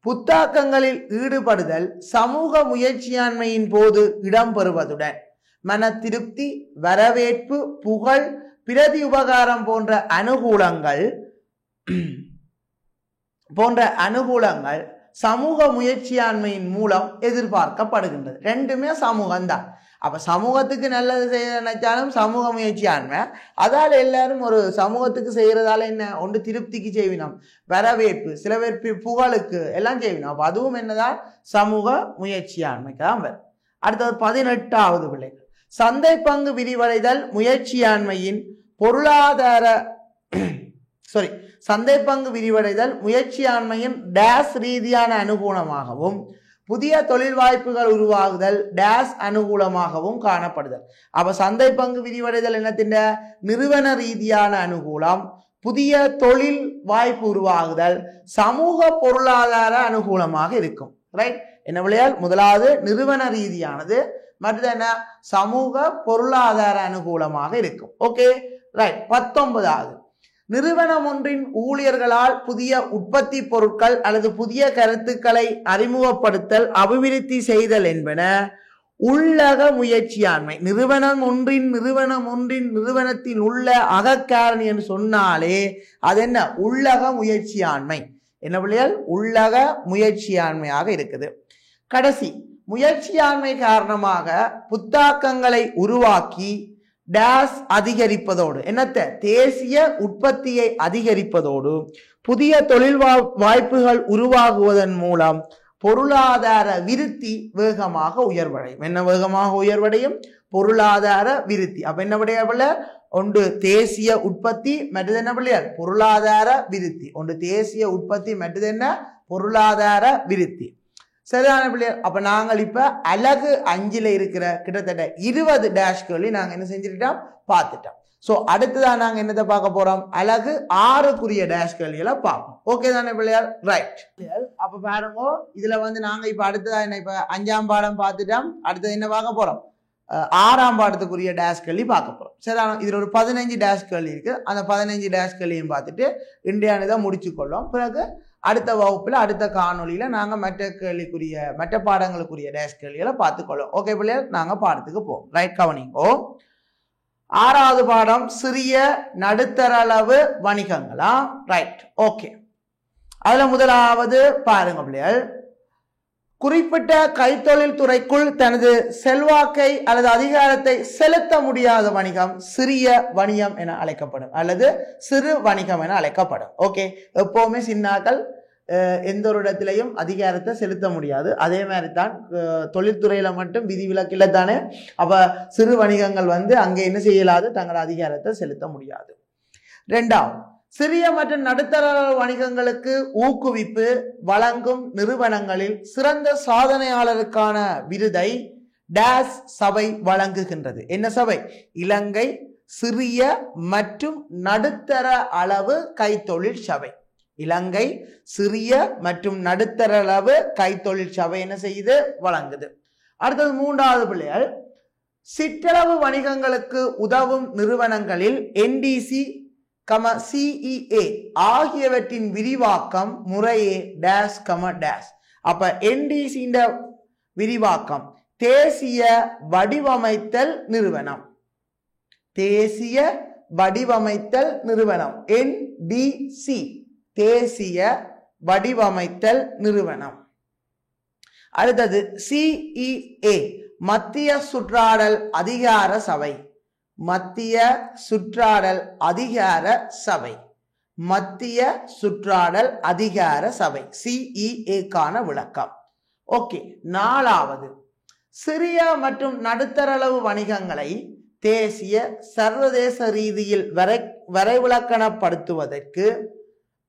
புத்தாக்கங்களில் ஈடுபடுதல் சமூக முயற்சியாண்மையின் போது இடம்பெறுவதுடன் மன திருப்தி, வரவேற்பு, புகழ், பிரதி உபகாரம் போன்ற அனுகூலங்கள் சமூக முயற்சியாண்மையின் மூலம் எதிர்பார்க்கப்படுகின்றது. ரெண்டுமே சமூகம்தான். அப்ப சமூகத்துக்கு நல்லது செய்ய நினைச்சாலும் சமூக முயற்சியாண்மை, அதால எல்லாரும் ஒரு சமூகத்துக்கு செய்யறதால என்ன, ஒன்று திருப்திக்கு செய்வினோம், வரவேற்பு, சில பேர் புகழுக்கு எல்லாம் செய்வினோம். அப்ப அதுவும் என்னதான் சமூக முயற்சியாண்மைக்கு தான் வரும். அடுத்தது 18வது பிள்ளைகள், சந்தை பங்கு விரிவடைதல் முயற்சியாண்மையின் சந்தை பங்கு விரிவடைதல் முயற்சியாண்மையின் டேஸ் ரீதியான அனுகூலமாகவும் புதிய தொழில் வாய்ப்புகள் உருவாகுதல் டேஸ் அனுகூலமாகவும் காணப்படுதல். அப்ப சந்தை பங்கு விரிவடைதல் என்னத்தின் நிறுவன ரீதியான அனுகூலம், புதிய தொழில் வாய்ப்பு உருவாகுதல் சமூக பொருளாதார அனுகூலமாக இருக்கும். ரைட். என்ன விளையால், முதலாவது நிறுவன ரீதியானது, மற்றது என்ன, சமூக பொருளாதார அனுகூலமாக இருக்கும். ஓகே. ரைட். 19வது நிறுவனம் ஒன்றின் ஊழியர்களால் புதிய உற்பத்தி பொருட்கள் அல்லது புதிய கருத்துக்களை அறிமுகப்படுத்தல், அபிவிருத்தி செய்தல் என்பன உள்ளக முயற்சியாண்மை. நிறுவனத்தில் உள்ள அகக்காரணி என்று சொன்னாலே அது என்ன, உள்ளக முயற்சியாண்மை. என்ன பிள்ளைகள், உள்ளக முயற்சியாண்மையாக இருக்குது. கடைசி, முயற்சியாண்மை காரணமாக புத்தாக்கங்களை உருவாக்கி டேஸ் அதிகரிப்பதோடு என்னத்த, தேசிய உற்பத்தியை அதிகரிப்பதோடு புதிய தொழில் வாய்ப்புகள் உருவாகுவதன் மூலம் பொருளாதார விருத்தி வேகமாக உயர்வடையும். என்ன வேகமாக உயர்வடையும், பொருளாதார விருத்தி. அப்ப என்ன விடையா, ஒன்று தேசிய உற்பத்தி, மற்றது என்ன பிள்ளையார், பொருளாதார விருத்தி. ஒன்று தேசிய உற்பத்தி, மற்றது என்ன, பொருளாதார விருத்தி. சரியான பிள்ளையார். அப்ப நாங்கள் இப்ப அலகு 5ல இருக்கிற கிட்டத்தட்ட 20 டேஷ்களை நாங்க என்ன செஞ்சுட்டோம், பார்த்துட்டோம். ஸோ அடுத்ததான் நாங்கள் என்னத்தை பார்க்க போறோம்? அழகு 6க்குரிய டேஷ் கேள்விகளை பார்ப்போம். ஓகே தானே பிள்ளையார்? ரைட். அப்ப பாருங்க, இதுல வந்து நாங்க இப்ப அடுத்ததா என்ன, இப்ப 5ஆம் பாடம் பார்த்துட்டோம். அடுத்தது என்ன பார்க்க போறோம்? 6ஆம் பாடத்துக்குரிய டேஷ் கேள்வி பார்க்க போறோம். சரி, இதுல ஒரு 15 டேஷ் கேள்வி இருக்கு. அந்த 15 டேஷ் கேள்வியும் பார்த்துட்டு இந்தியானதை முடிச்சு கொள்ளும். பிறகு அடுத்த வகுப்புல அடுத்த காணொலியில நாங்க மற்ற பாடங்களுக்குரிய டேஷ் கேள்விகளை பார்த்துக்கொள்ளும். ஓகே பிள்ளையார், நாங்க பாடத்துக்கு போவோம். ரைட், கவனிங்கோ. 6வது பாடம் சிறிய நடுத்தர அளவு வணிகங்களா? Right, okay. அதுல முதலாவது பாருங்க பிள்ளைகள், குறிப்பிட்ட கைத்தொழில் துறைக்குள் தனது செல்வாக்கை அல்லது அதிகாரத்தை செலுத்த முடியாத வணிகம் சிறிய வணிகம் என அழைக்கப்படும் அல்லது சிறு வணிகம் என அழைக்கப்படும். ஓகே, எப்பவுமே சின்னாக்கள் எந்த ஒரு இடத்திலையும் அதிகாரத்தை செலுத்த முடியாது. அதே மாதிரி தான் தொழில்துறையில மட்டும் விதிவிலக்கில தானே. அப்ப சிறு வணிகங்கள் வந்து அங்கே என்ன செய்யலாது? தங்கள் அதிகாரத்தை செலுத்த முடியாது. 2வது, சிறிய மற்றும் நடுத்தர வணிகங்களுக்கு ஊக்குவிப்பு வழங்கும் நிறுவனங்களில் சிறந்த சாதனையாளருக்கான விருதை டேஸ் சபை வழங்குகின்றது. என்ன சபை? இலங்கை சிறிய மற்றும் நடுத்தர அளவு கைத்தொழில் சபை. இலங்கை சிறிய மற்றும் நடுத்தர அளவு கைத்தொழில் சபை என்ன செய்யுது? வழங்குது. அடுத்தது 3வது பிள்ளைகள், சிற்றளவு வணிகங்களுக்கு உதவும் நிறுவனங்களில் NDC, CEA ஆகியவற்றின் விரிவாக்கம் முறையே டேஷ் டேஷ். அப்ப NDC விரிவாக்கம் தேசிய வடிவமைத்தல் நிறுவனம். தேசிய வடிவமைத்தல் நிறுவனம் NDC, தேசிய வடிவமைத்தல் நிறுவனம். அடுத்தது CEA மத்திய சுற்றாடல் அதிகார சபை. மத்திய சுற்றாடல் அதிகார சபை. மத்திய சுற்றாடல் அதிகார சபை CEA-க்கான விளக்கம். ஓகே. 4வது, சிறிய மற்றும் நடுத்தர அளவு வணிகங்களை தேசிய சர்வதேச ரீதியில் வரைவிலக்கணப்படுத்துவதற்கு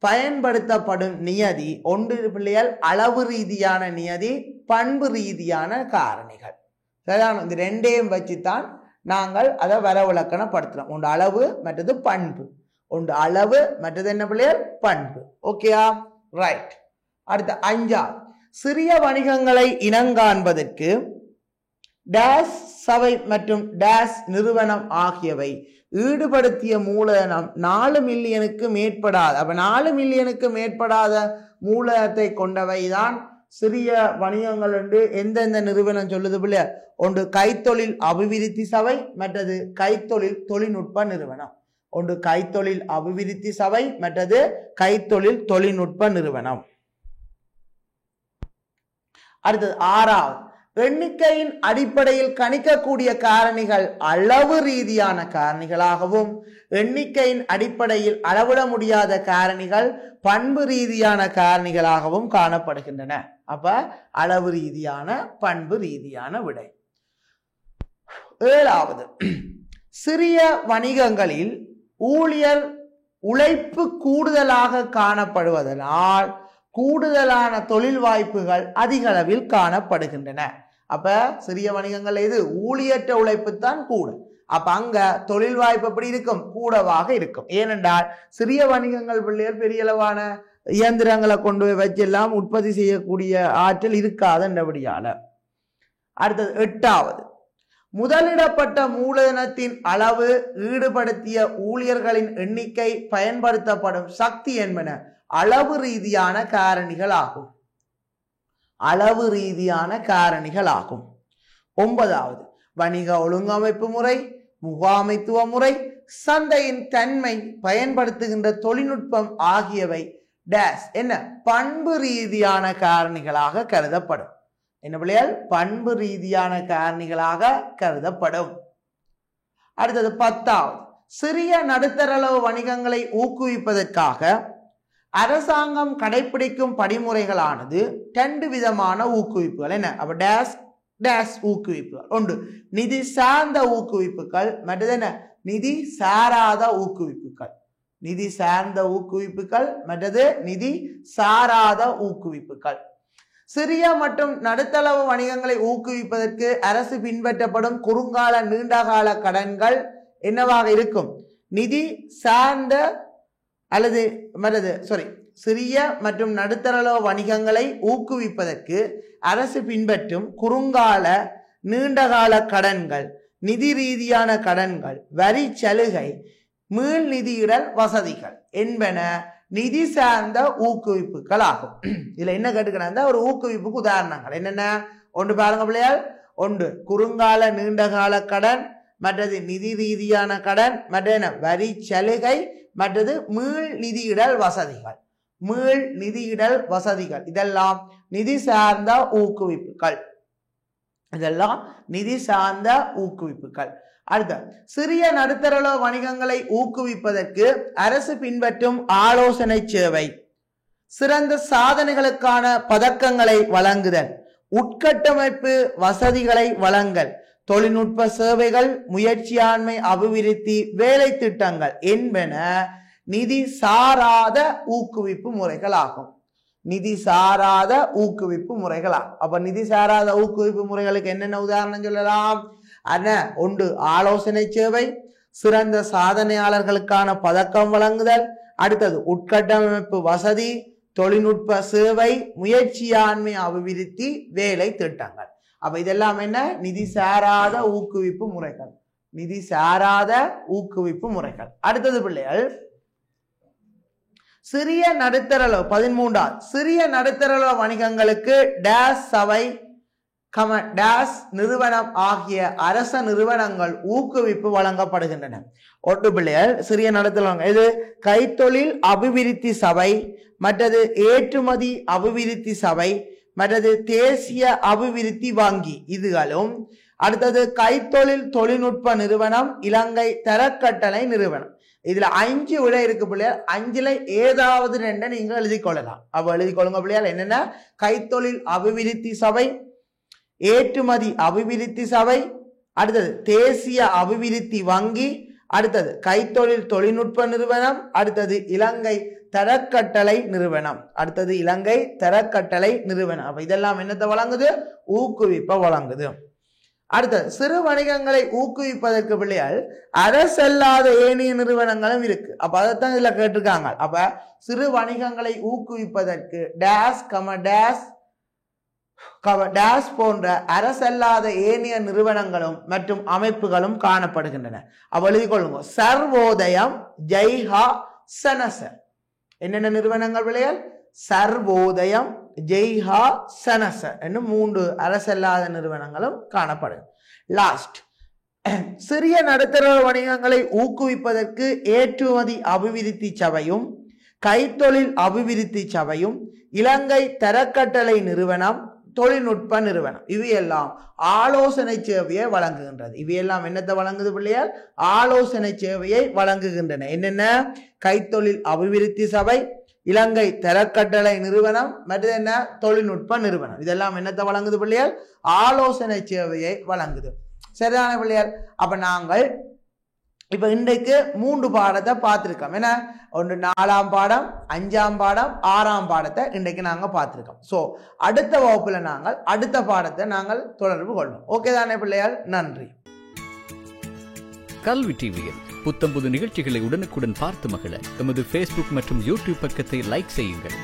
பயன்படுத்தப்படும் நியதி ஒன்று பிள்ளைகள் அளவு ரீதியான நியதி, பண்பு ரீதியான காரணிகள். சரியான, இந்த ரெண்டையும் வச்சுத்தான் நாங்கள் அதை வரவிலக்கணப்படுத்துறோம். ஒன்று அளவு, மற்றது பண்பு. ஒன்று அளவு, மற்றது என்ன பிள்ளைகள்? பண்பு. ஓகேயா? ரைட். அடுத்த 5வது, சிறிய வணிகங்களை இனங்காண்பதற்கு டேஷ் சபை மற்றும் டேஷ் நிறுவனம் ஆகியவை ஈடுபடுத்திய மூலதனம் 4 மில்லியனுக்கு மேற்படாத, அப்ப 4 மில்லியனுக்கு மேற்படாத மூலதனத்தை கொண்டவைதான் சிறிய வணிகங்கள் என்று எந்தெந்த நிறுவனம் சொல்லுது பிள்ளைய? ஒன்று கைத்தொழில் அபிவிருத்தி சபை, மற்றது கைத்தொழில் தொழில்நுட்ப நிறுவனம். ஒன்று கைத்தொழில் அபிவிருத்தி சபை, மற்றது கைத்தொழில் தொழில்நுட்ப நிறுவனம். அடுத்தது 6வது, எண்ணிக்கையின் அடிப்படையில் கணிக்கக்கூடிய காரணிகள் அளவு ரீதியான காரணிகளாகவும் எண்ணிக்கையின் அடிப்படையில் அளவிட முடியாத காரணிகள் பண்பு ரீதியான காரணிகளாகவும் காணப்படுகின்றன. அப்ப அளவு ரீதியான, பண்பு ரீதியான விடை. 7வது, சிறிய வணிகங்களில் ஊழியர் உழைப்பு கூடுதலாக காணப்படுவதனால் கூடுதலான தொழில் வாய்ப்புகள் அதிக அளவில் காணப்படுகின்றன. அப்ப சிறிய வணிகங்கள் எது? ஊழியற்ற உழைப்பு தான் கூட. அப்ப அங்க தொழில் வாய்ப்பு எப்படி இருக்கும்? கூடவாக இருக்கும். ஏனென்றால் சிறிய வணிகங்கள் பிள்ளைகள் பெரிய அளவான இயந்திரங்களை கொண்டு போய் வச்செல்லாம் உற்பத்தி செய்யக்கூடிய ஆற்றல் இருக்காதுன்றபடியால. அடுத்தது 8வது, முதலிடப்பட்ட மூலதனத்தின் அளவு, ஈடுபடுத்திய ஊழியர்களின் எண்ணிக்கை, பயன்படுத்தப்படும் சக்தி என்பன அளவு ரீதியான காரணிகள் ஆகும். அளவு ரீதியான காரணிகள் ஆகும். 9வது, வணிக ஒழுங்கமைப்பு முறை, முகாமைத்துவ முறை, சந்தையின் தன்மை, பயன்படுத்துகின்ற தொழில்நுட்பம் ஆகியவை டேஷ் என்ன? பண்பு ரீதியான காரணிகளாக கருதப்படும். என்ன பிள்ளைகள்? பண்பு ரீதியான காரணிகளாக கருதப்படும். அடுத்தது 10வது, சிறிய நடுத்தர அளவு வணிகங்களை ஊக்குவிப்பதற்காக அரசாங்கம் கடைபிடிக்கும் படிமுறைகளானது 2 விதமான ஊக்குவிப்புகள். என்ன? அப்ப டேஷ் டேஷ் ஊக்குவிப்புகள். ஒன்று நிதி சார்ந்த ஊக்குவிப்புகள், மற்றது என்ன? நிதி சாராத ஊக்குவிப்புகள். நிதி சார்ந்த ஊக்குவிப்புகள், மற்றது நிதி சாராத ஊக்குவிப்புகள். சிறிய மற்றும் நடுத்தளவு வணிகங்களை ஊக்குவிப்பதற்கு அரசு பின்பற்றப்படும் குறுங்கால நீண்டகால கடன்கள் என்னவாக இருக்கும்? நிதி சார்ந்த அல்லது சிறிய மற்றும் நடுத்தர வணிகங்களை ஊக்குவிப்பதற்கு அரசு பின்பற்றும் குறுங்கால நீண்டகால கடன்கள், நிதி ரீதியான கடன்கள், வரி சலுகை, மீள் நிதியிடல் வசதிகள் என்பன நிதி சார்ந்த ஊக்குவிப்புகள் ஆகும். இதுல என்ன கேட்டுக்கிறாங்க, ஒரு ஊக்குவிப்புக்கு உதாரணங்கள் என்னென்ன? ஒன்று பாருங்க பிள்ளையால், ஒன்று குறுங்கால நீண்டகால கடன், மற்றது நிதி ரீதியான கடன், மற்ற வரி சலுகை, மற்றது மீள் நிதியிடல் வசதிகள். மீள் நிதியிடல் வசதிகள் இதெல்லாம் நிதி சார்ந்த ஊக்குவிப்புகள். இதெல்லாம் நிதி சார்ந்த ஊக்குவிப்புகள். அடுத்த சிறிய நடுத்தர வணிகங்களை ஊக்குவிப்பதற்கு அரசு பின்பற்றும் ஆலோசனை சேவை, சிறந்த சாதனைகளுக்கான பதக்கங்களை வழங்குதல், உட்கட்டமைப்பு வசதிகளை வழங்கல், தொழில்நுட்ப சேவைகள், முயற்சியாண்மை அபிவிருத்தி, வேலை திட்டங்கள் என்பன நிதி சாராத ஊக்குவிப்பு முறைகள் ஆகும். நிதி சாராத ஊக்குவிப்பு முறைகளாகும். அப்ப நிதி சாராத ஊக்குவிப்பு முறைகளுக்கு என்னென்ன உதாரணம் சொல்லலாம்? ஒன்று ஆலோசனை சேவை, சிறந்த சாதனையாளர்களுக்கான பதக்கம் வழங்குதல், அடுத்தது உட்கட்டமைப்பு வசதி, தொழில்நுட்ப சேவை, முயற்சியாண்மை அபிவிருத்தி, வேலை திட்டங்கள். அப்ப இதெல்லாம் என்ன? நிதி சாராத ஊக்குவிப்பு முறைகள். நிதி சாராத ஊக்குவிப்பு முறைகள். அடுத்தது பிள்ளைகள், சிறிய நடுத்தர 13 சிறிய நடுத்தர வணிகங்களுக்கு டேஸ் சபை டேஸ் நிறுவனம் ஆகிய அரச நிறுவனங்கள் ஊக்குவிப்பு வழங்கப்படுகின்றன. ஒன்று பிள்ளைகள், சிறிய நடுத்தர இது கைத்தொழில் அபிவிருத்தி சபை, மற்றது ஏற்றுமதி அபிவிருத்தி சபை, மற்றது தேசிய அபிவிருத்தி வங்கி இதுகளும். அடுத்தது கைத்தொழில் தொழில்நுட்ப நிறுவனம், இலங்கை தரக்கட்டளை நிறுவனம். இதுல 5 விட இருக்கு பிள்ளையார். 5ல ஏதாவது 2 நீங்க எழுதி கொள்ளலாம். அப்ப எழுதி கொள்ளுங்க பிள்ளையார். என்னென்ன? கைத்தொழில் அபிவிருத்தி சபை, ஏற்றுமதி அபிவிருத்தி சபை, அடுத்தது தேசிய அபிவிருத்தி வங்கி, அடுத்தது கைத்தொழில் தொழில்நுட்ப நிறுவனம், அடுத்தது இலங்கை தரக்கட்டளை நிறுவனம். அடுத்தது இலங்கை தரக்கட்டளை நிறுவனம். அப்ப இதெல்லாம் என்னத்தை வழங்குது? ஊக்குவிப்பை வழங்குது. அடுத்தது சிறு வணிகங்களை ஊக்குவிப்பதற்கு பிள்ளையால் அரசல்லாத ஏனைய நிறுவனங்களும் இருக்கு. அப்ப அதைத்தான் இதுல கேட்டிருக்காங்க. அப்ப சிறு வணிகங்களை ஊக்குவிப்பதற்கு டேஸ் டேஸ் போன்ற அரசல்லாத ஏனைய நிறுவனங்களும் மற்றும் அமைப்புகளும் காணப்படுகின்றன. அப்ப எழுதி கொள்ளுங்க. சர்வோதயம், ஜெய்ஹா, சனச. என்னென்ன நிறுவனங்கள் பிள்ளையால்? சர்வோதயம், ஜெய்ஹா, சனச என்னும் 3 அரசல்லாத நிறுவனங்களும் காணப்படும். லாஸ்ட், சிறிய நடுத்தர வணிகங்களை ஊக்குவிப்பதற்கு ஏற்றுமதி அபிவிருத்தி சபையும், கைத்தொழில் அபிவிருத்தி சபையும், இலங்கை தரக்கட்டளை நிறுவனம், தொழில்நுட்ப நிறுவனம் இவையெல்லாம் ஆலோசனை சேவையை வழங்குகின்றது. இவையெல்லாம் என்னத்தை வழங்குது பிள்ளையால்? ஆலோசனை சேவையை வழங்குகின்றன. என்னென்ன? கைத்தொழில் அபிவிருத்தி சபை, இலங்கை தரக்கட்டளை நிறுவனம், மற்றது என்ன? தொழில்நுட்ப நிறுவனம். இதெல்லாம் என்னத்தை வழங்குது பிள்ளையால்? ஆலோசனை சேவையை வழங்குது. சரிதான பிள்ளையால்? அப்ப நாங்கள் இப்ப இன்றைக்கு 3 பாடத்தை பார்த்திருக்கோம். என்ன? ஒன்று 4ஆம் பாடம், 5ஆம் பாடம், 6ஆம் பாடத்தை இன்றைக்கு நாங்க பார்த்திருக்கோம். சோ அடுத்த வகுப்புல நாங்கள் அடுத்த பாடத்தை நாங்கள் தொடர்பு கொள்வோம். ஓகே தானே பிள்ளையால்? நன்றி.
கல்வி டிவியில் புத்தம்புது நிகழ்ச்சிகளை உடனுக்குடன் பார்த்து மகிழ எமது Facebook மற்றும் YouTube பக்கத்தை லைக் செய்யுங்கள்.